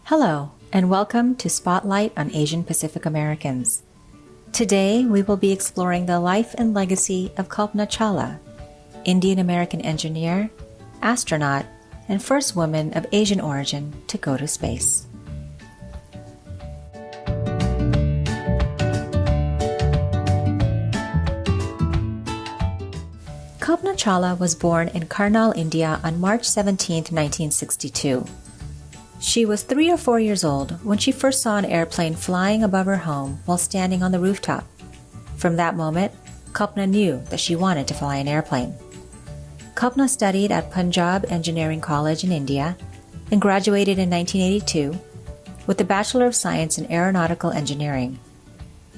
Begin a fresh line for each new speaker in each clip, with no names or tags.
Hello, and welcome to Spotlight on Asian Pacific Americans. Today, we will be exploring the life and legacy of Kalpana Chawla, Indian-American engineer, astronaut, and first woman of Asian origin to go to space. Kalpana Chawla was born in Karnal, India on March 17, 1962. She was 3 or 4 years old when she first saw an airplane flying above her home while standing on the rooftop. From that moment, Kalpana knew that she wanted to fly an airplane. Kalpana studied at Punjab Engineering College in India and graduated in 1982 with a Bachelor of Science in Aeronautical Engineering.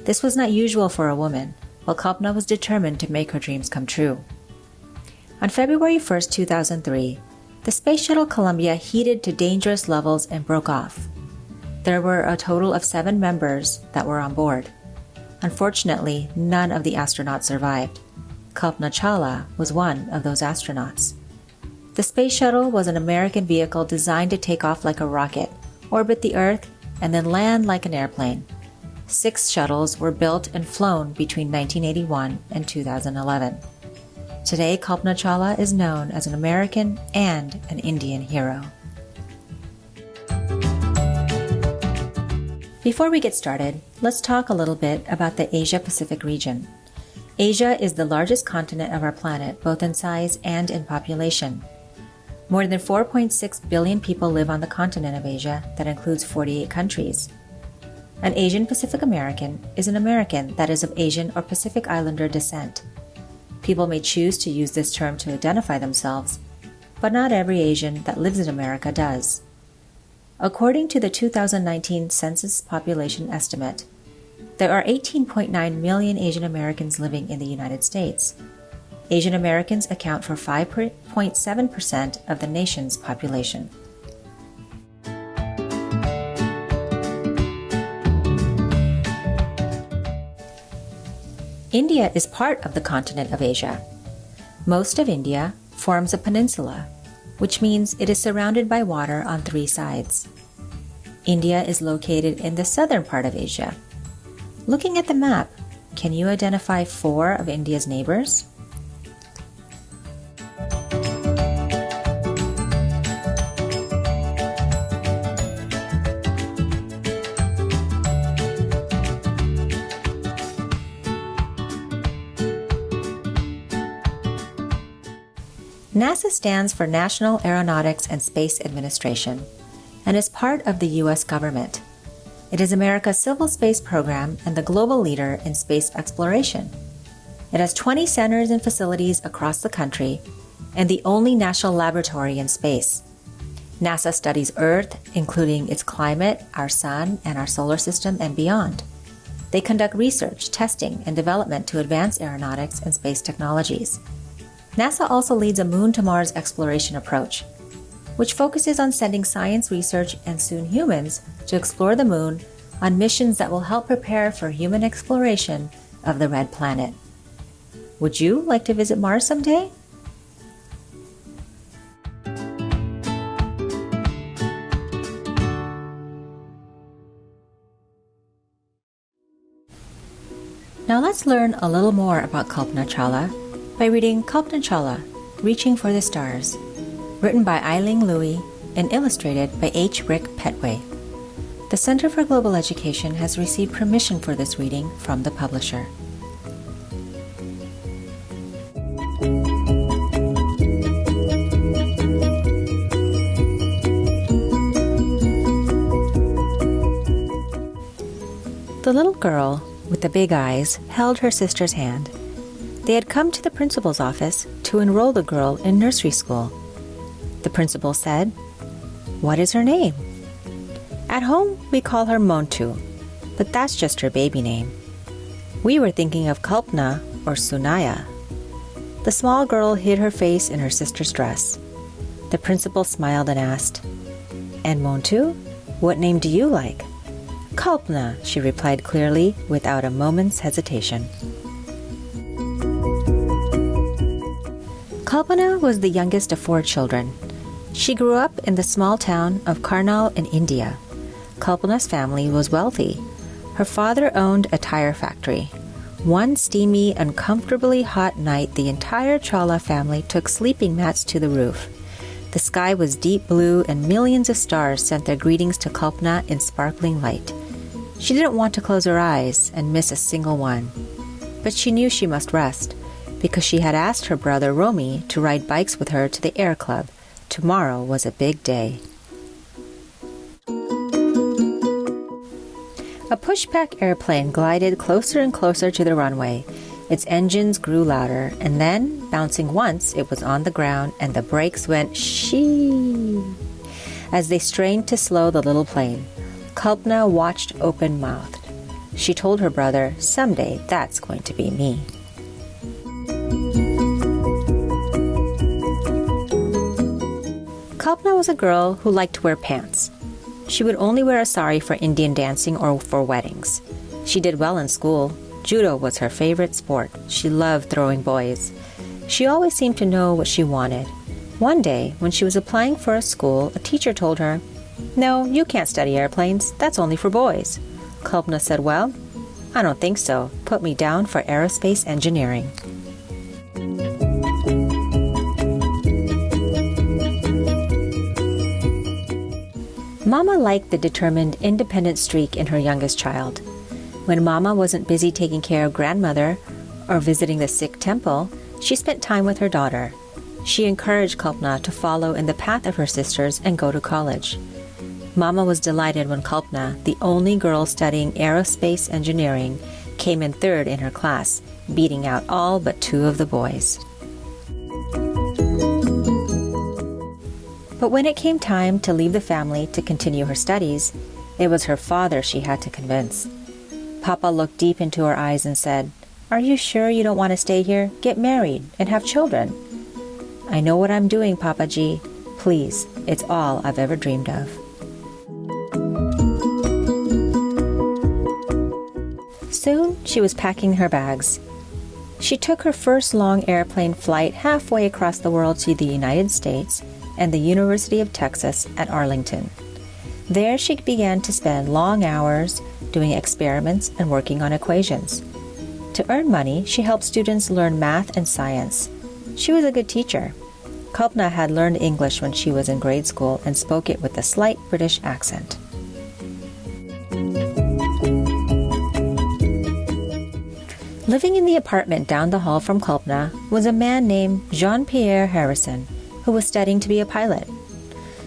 This was not usual for a woman, while Kalpana was determined to make her dreams come true. On February 1, 2003, the Space Shuttle Columbia heated to dangerous levels and broke off. There were a total of 7 members that were on board. Unfortunately, none of the astronauts survived. Kalpana Chawla was one of those astronauts. The Space Shuttle was an American vehicle designed to take off like a rocket, orbit the Earth, and then land like an airplane. 6 shuttles were built and flown between 1981 and 2011. Today, Kalpana Chawla is known as an American and an Indian hero. Before we get started, let's talk a little bit about the Asia-Pacific region. Asia is the largest continent of our planet, both in size and in population. More than 4.6 billion people live on the continent of Asia that includes 48 countries. An Asian Pacific American is an American that is of Asian or Pacific Islander descent. People may choose to use this term to identify themselves, but not every Asian that lives in America does. According to the 2019 Census Population Estimate, there are 18.9 million Asian Americans living in the United States. Asian Americans account for 5.7% of the nation's population. India is part of the continent of Asia. Most of India forms a peninsula, which means it is surrounded by water on 3 sides. India is located in the southern part of Asia. Looking at the map, can you identify 4 of India's neighbors? NASA stands for National Aeronautics and Space Administration and is part of the U.S. government. It is America's civil space program and the global leader in space exploration. It has 20 centers and facilities across the country and the only national laboratory in space. NASA studies Earth, including its climate, our sun, and our solar system, and beyond. They conduct research, testing, and development to advance aeronautics and space technologies. NASA also leads a Moon-to-Mars exploration approach, which focuses on sending science research and soon humans to explore the Moon on missions that will help prepare for human exploration of the Red Planet. Would you like to visit Mars someday? Now let's learn a little more about Kalpana Chawla by reading Kalpana Chawla, Reaching for the Stars, written by Eileen Louie and illustrated by H. Rick Petway. The Center for Global Education has received permission for this reading from the publisher. The little girl with the big eyes held her sister's hand. They had come to the principal's office to enroll the girl in nursery school. The principal said, "What is her name?" "At home, we call her Montu, but that's just her baby name. We were thinking of Kalpana or Sunaya." The small girl hid her face in her sister's dress. The principal smiled and asked, "And Montu, what name do you like?" "Kalpana," she replied clearly without a moment's hesitation. Kalpana was the youngest of 4 children. She grew up in the small town of Karnal in India, Kalpana's family was wealthy. Her father owned a tire factory. One steamy, uncomfortably hot night, the entire Chawla family took sleeping mats to the roof. The sky was deep blue and millions of stars sent their greetings to Kalpana in sparkling light. She didn't want to close her eyes and miss a single one. But she knew she must rest, because she had asked her brother Romy to ride bikes with her to the air club. Tomorrow was a big day. A pushback airplane glided closer and closer to the runway. Its engines grew louder, and then, bouncing once, it was on the ground, and the brakes went shee as they strained to slow the little plane. Kalpana watched open-mouthed. She told her brother, "Someday that's going to be me." Kalpana was a girl who liked to wear pants. She would only wear a sari for Indian dancing or for weddings. She did well in school. Judo was her favorite sport. She loved throwing boys. She always seemed to know what she wanted. One day, when she was applying for a school, a teacher told her, "No, you can't study airplanes. That's only for boys." Kalpana said, "Well, I don't think so. Put me down for aerospace engineering." Mama liked the determined, independent streak in her youngest child. When Mama wasn't busy taking care of grandmother or visiting the sick temple, she spent time with her daughter. She encouraged Kalpana to follow in the path of her sisters and go to college. Mama was delighted when Kalpana, the only girl studying aerospace engineering, came in third in her class, beating out all but two of the boys. But when it came time to leave the family to continue her studies, it was her father she had to convince. Papa looked deep into her eyes and said, "Are you sure you don't want to stay here? Get married and have children." "I know what I'm doing, Papaji. Please, it's all I've ever dreamed of." Soon she was packing her bags. She took her first long airplane flight halfway across the world to the United States and the University of Texas at Arlington. There she began to spend long hours doing experiments and working on equations. To earn money, she helped students learn math and science. She was a good teacher. Kalpana had learned English when she was in grade school and spoke it with a slight British accent. Living in the apartment down the hall from Kalpana was a man named Jean-Pierre Harrison, who was studying to be a pilot.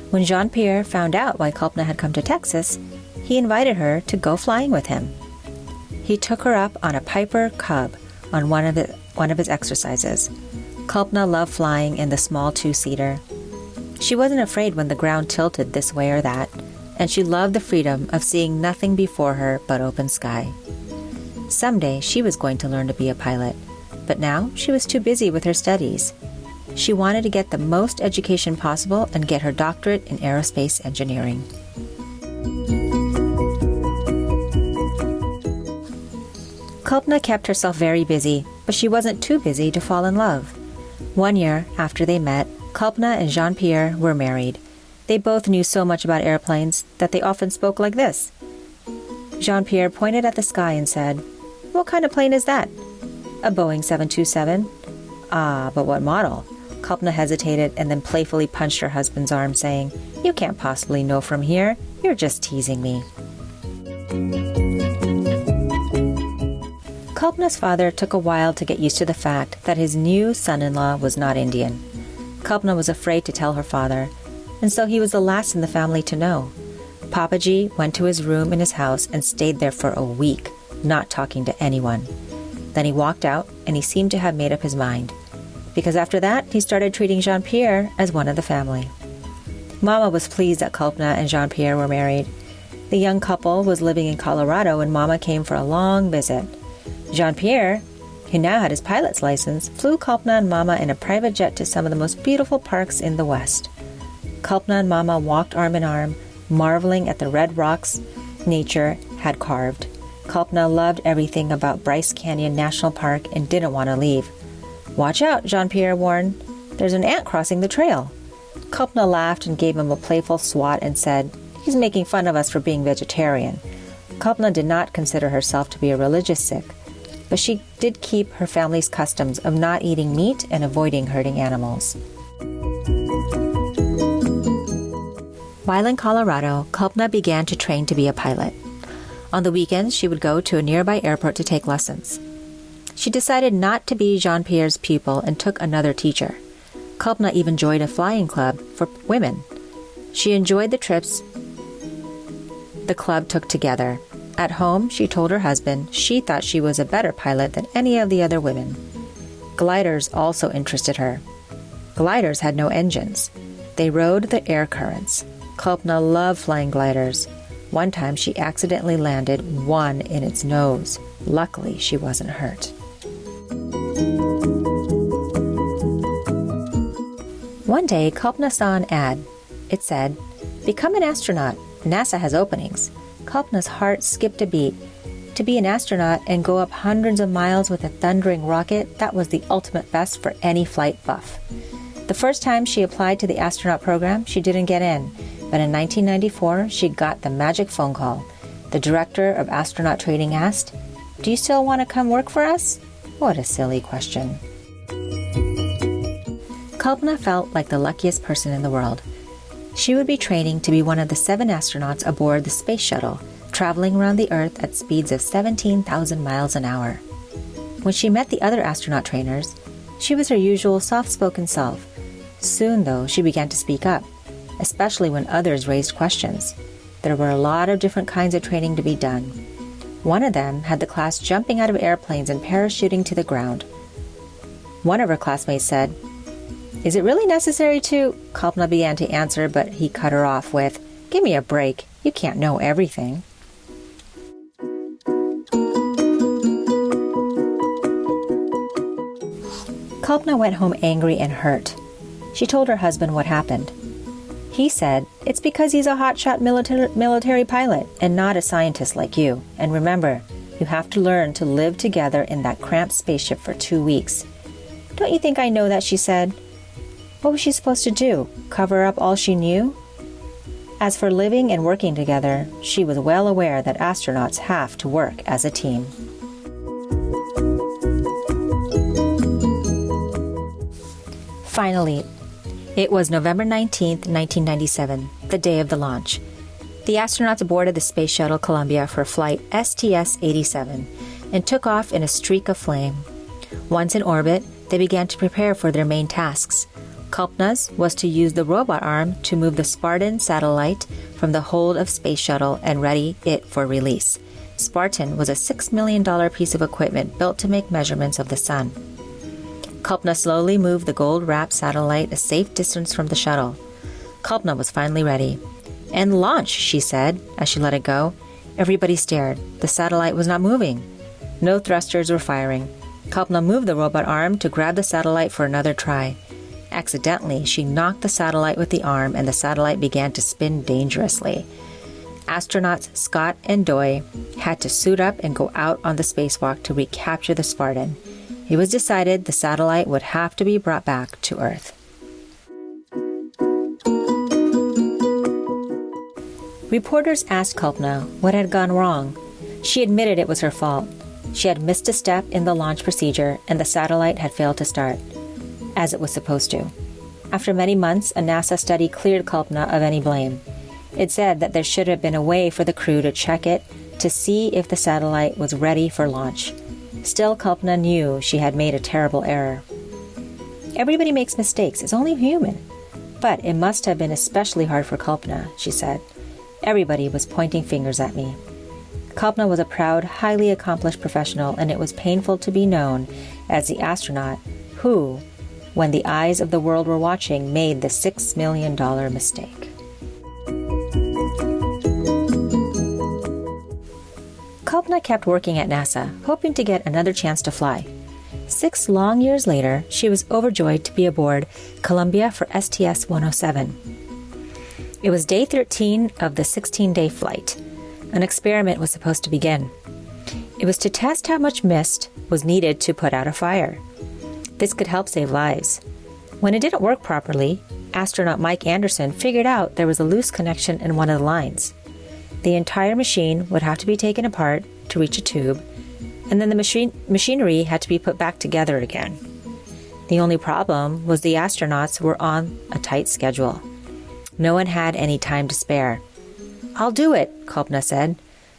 When Jean-Pierre found out why Kalpana had come to Texas, he invited her to go flying with him. He took her up on a Piper Cub on one of his exercises. Kalpana loved flying in the small two-seater. She wasn't afraid when the ground tilted this way or that, and she loved the freedom of seeing nothing before her but open sky. Someday she was going to learn to be a pilot, but now she was too busy with her studies. She wanted to get the most education possible and get her doctorate in aerospace engineering. Kalpana kept herself very busy, but she wasn't too busy to fall in love. One year after they met, Kalpana and Jean-Pierre were married. They both knew so much about airplanes that they often spoke like this. Jean-Pierre pointed at the sky and said, "What kind of plane is that?" "A Boeing 727. "Ah, but what model?" Kalpana hesitated and then playfully punched her husband's arm, saying, "You can't possibly know from here. You're just teasing me." Kalpana's father took a while to get used to the fact that his new son-in-law was not Indian. Kalpana was afraid to tell her father, and so he was the last in the family to know. Papaji went to his room in his house and stayed there for a week, not talking to anyone. Then he walked out, and he seemed to have made up his mind, because after that, he started treating Jean-Pierre as one of the family. Mama was pleased that Kalpana and Jean-Pierre were married. The young couple was living in Colorado when Mama came for a long visit. Jean-Pierre, who now had his pilot's license, flew Kalpana and Mama in a private jet to some of the most beautiful parks in the West. Kalpana and Mama walked arm in arm, marveling at the red rocks nature had carved. Kalpana loved everything about Bryce Canyon National Park and didn't want to leave. "Watch out," Jean-Pierre warned. "There's an ant crossing the trail." Kalpana laughed and gave him a playful swat and said, He's making fun of us for being vegetarian. Kalpana did not consider herself to be a religious Sikh, but she did keep her family's customs of not eating meat and avoiding hurting animals. While in Colorado, Kalpana began to train to be a pilot. On the weekends, she would go to a nearby airport to take lessons. She decided not to be Jean-Pierre's pupil and took another teacher. Kalpana even joined a flying club for women. She enjoyed the trips the club took together. At home, she told her husband she thought she was a better pilot than any of the other women. Gliders also interested her. Gliders had no engines. They rode the air currents. Kalpana loved flying gliders. One time she accidentally landed one in its nose. Luckily, she wasn't hurt. One day, Kalpana saw an ad. It said, "Become an astronaut. NASA has openings." Kalpana's heart skipped a beat. To be an astronaut and go up hundreds of miles with a thundering rocket, that was the ultimate best for any flight buff. The first time she applied to the astronaut program, she didn't get in. But in 1994, she got the magic phone call. The director of astronaut training asked, "Do you still want to come work for us?" What a silly question. Kalpana felt like the luckiest person in the world. She would be training to be one of the 7 astronauts aboard the space shuttle, traveling around the Earth at speeds of 17,000 miles an hour. When she met the other astronaut trainers, she was her usual soft-spoken self. Soon, though, she began to speak up, especially when others raised questions. There were a lot of different kinds of training to be done. One of them had the class jumping out of airplanes and parachuting to the ground. One of her classmates said, "Is it really necessary to—" Kalpana began to answer, but he cut her off with, "Give me a break. You can't know everything." Kalpana went home angry and hurt. She told her husband what happened. He said, "It's because he's a hotshot military pilot and not a scientist like you. And remember, you have to learn to live together in that cramped spaceship for 2 weeks." "Don't you think I know that?" she said. What was she supposed to do? Cover up all she knew? As for living and working together, she was well aware that astronauts have to work as a team. Finally, it was November 19th, 1997, the day of the launch. The astronauts boarded the Space Shuttle Columbia for flight STS-87 and took off in a streak of flame. Once in orbit, they began to prepare for their main tasks. Kalpana's was to use the robot arm to move the Spartan satellite from the hold of Space Shuttle and ready it for release. Spartan was a $6 million piece of equipment built to make measurements of the sun. Kalpana slowly moved the gold-wrapped satellite a safe distance from the shuttle. Kalpana was finally ready. "And launch," she said as she let it go. Everybody stared. The satellite was not moving. No thrusters were firing. Kalpana moved the robot arm to grab the satellite for another try. Accidentally, she knocked the satellite with the arm and the satellite began to spin dangerously. Astronauts Scott and Doy had to suit up and go out on the spacewalk to recapture the Spartan. It was decided the satellite would have to be brought back to Earth. Reporters asked Kalpana what had gone wrong. She admitted it was her fault. She had missed a step in the launch procedure and the satellite had failed to start, as it was supposed to. After many months, a NASA study cleared Kalpana of any blame. It said that there should have been a way for the crew to check it to see if the satellite was ready for launch. Still, Kalpana knew she had made a terrible error. "Everybody makes mistakes. It's only human." But it must have been especially hard for Kalpana, she said. "Everybody was pointing fingers at me." Kalpana was a proud, highly accomplished professional, and it was painful to be known as the astronaut who, when the eyes of the world were watching, made the $6 million mistake. Kalpana kept working at NASA, hoping to get another chance to fly. 6 long years later, she was overjoyed to be aboard Columbia for STS-107. It was day 13 of the 16-day flight. An experiment was supposed to begin. It was to test how much mist was needed to put out a fire. This could help save lives. When it didn't work properly, Astronaut Mike Anderson figured out there was a loose connection in one of the lines. The entire machine would have to be taken apart to reach a tube, and then the machinery had to be put back together again. The only problem was the astronauts were on a tight schedule. No one had any time to spare. "I'll do it," Kalpana said.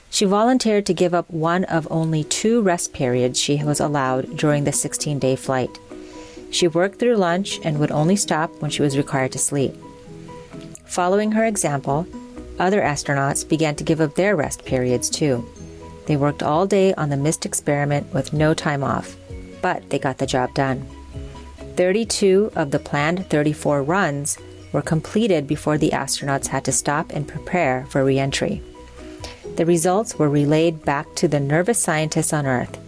She volunteered to give up one of only 2 rest periods she was allowed during the 16-day flight. She worked through lunch and would only stop when she was required to sleep. Following her example, other astronauts began to give up their rest periods too. They worked all day on the missed experiment with no time off, but they got the job done. 32 of the planned 34 runs were completed before the astronauts had to stop and prepare for re-entry. The results were relayed back to the nervous scientists on Earth.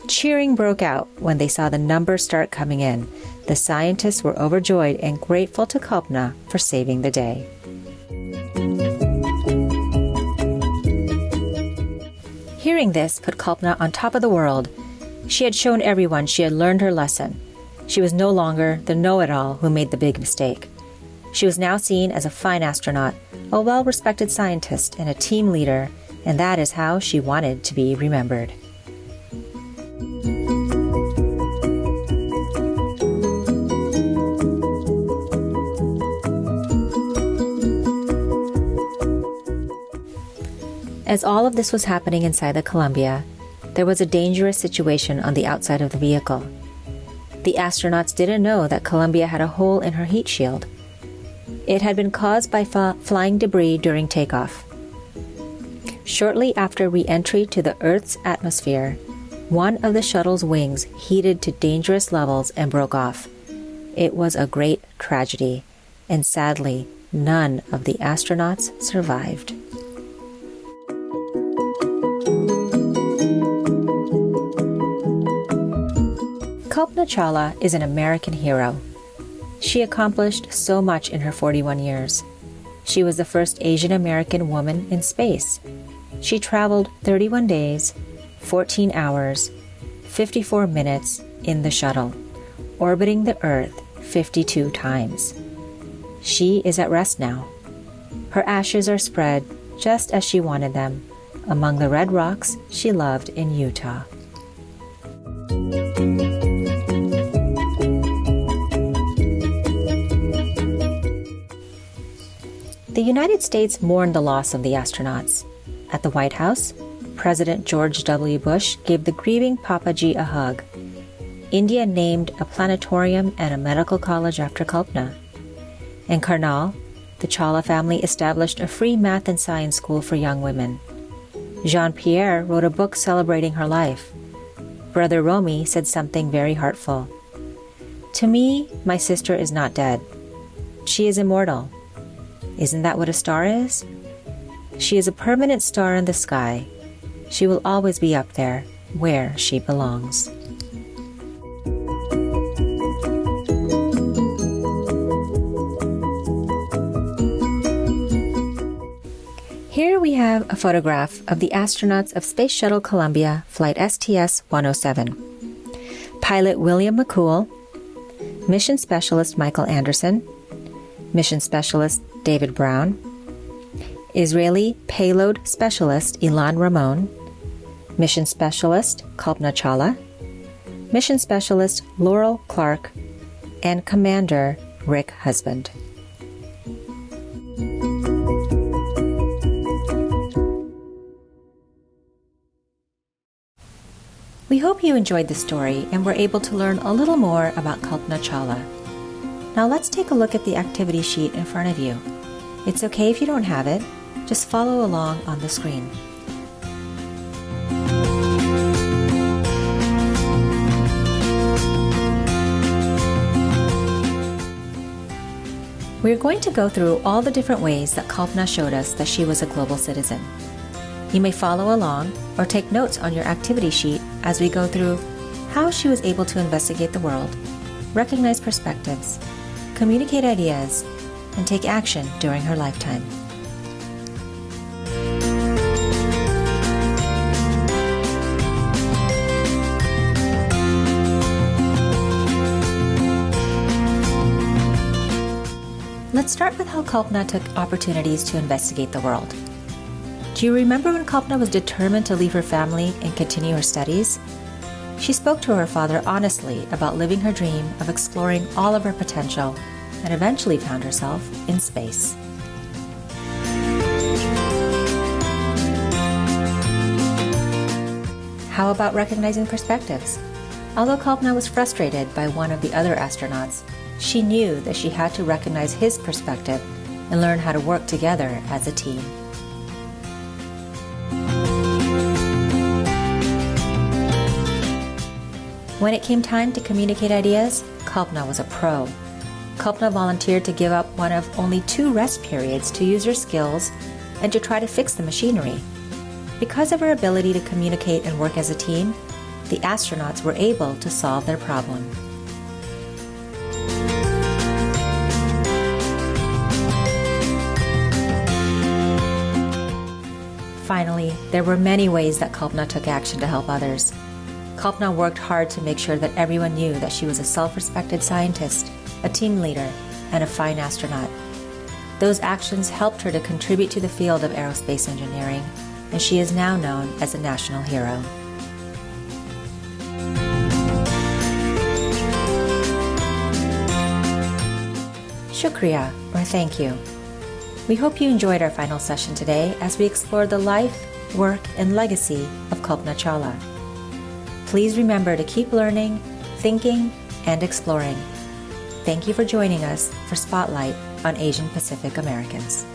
Cheering broke out when they saw the numbers start coming in. The scientists were overjoyed and grateful to Kalpana for saving the day. Hearing this put Kalpana on top of the world. She had shown everyone she had learned her lesson. She was no longer the know-it-all who made the big mistake. She was now seen as a fine astronaut, a well-respected scientist, and a team leader, and that is how she wanted to be remembered. As all of this was happening inside the Columbia, there was a dangerous situation on the outside of the vehicle. The astronauts didn't know that Columbia had a hole in her heat shield. It had been caused by flying debris during takeoff. Shortly after re-entry to the Earth's atmosphere, one of the shuttle's wings heated to dangerous levels and broke off. It was a great tragedy, and sadly, none of the astronauts survived. Kalpana Chawla is an American hero. She accomplished so much in her 41 years. She was the first Asian American woman in space. She traveled 31 days, 14 hours, 54 minutes in the shuttle, orbiting the Earth 52 times. She is at rest now. Her ashes are spread just as she wanted them, among the red rocks she loved in Utah. The United States mourned the loss of the astronauts. At the White House, President George W. Bush gave the grieving Papaji a hug. India named a planetarium and a medical college after Kalpana. In Karnal, the Chawla family established a free math and science school for young women. Jean-Pierre wrote a book celebrating her life. Brother Romy said something very heartful. "To me, my sister is not dead. She is immortal. Isn't that what a star is? She is a permanent star in the sky. She will always be up there, where she belongs." Here we have a photograph of the astronauts of Space Shuttle Columbia Flight STS-107. Pilot William McCool, Mission Specialist Michael Anderson, Mission Specialist David Brown, Israeli Payload Specialist Ilan Ramon, Mission Specialist Kalpana Chawla, Mission Specialist Laurel Clark, and Commander Rick Husband. We hope you enjoyed the story and were able to learn a little more about Kalpana Chawla. Now let's take a look at the activity sheet in front of you. It's okay if you don't have it, just follow along on the screen. We're going to go through all the different ways that Kalpana showed us that she was a global citizen. You may follow along or take notes on your activity sheet as we go through how she was able to investigate the world, recognize perspectives, communicate ideas, and take action during her lifetime. Let's start with how Kalpana took opportunities to investigate the world. Do you remember when Kalpana was determined to leave her family and continue her studies? She spoke to her father honestly about living her dream of exploring all of her potential and eventually found herself in space. How about recognizing perspectives? Although Kalpana was frustrated by one of the other astronauts, she knew that she had to recognize his perspective and learn how to work together as a team. When it came time to communicate ideas, Kalpana was a pro. Kalpana volunteered to give up one of only 2 rest periods to use her skills and to try to fix the machinery. Because of her ability to communicate and work as a team, the astronauts were able to solve their problem. Finally, there were many ways that Kalpana took action to help others. Kalpana worked hard to make sure that everyone knew that she was a self-respected scientist, a team leader, and a fine astronaut. Those actions helped her to contribute to the field of aerospace engineering, and she is now known as a national hero. Shukriya, or thank you. We hope you enjoyed our final session today as we explored the life, work, and legacy of Kalpana Chawla. Please remember to keep learning, thinking, and exploring. Thank you for joining us for Spotlight on Asian Pacific Americans.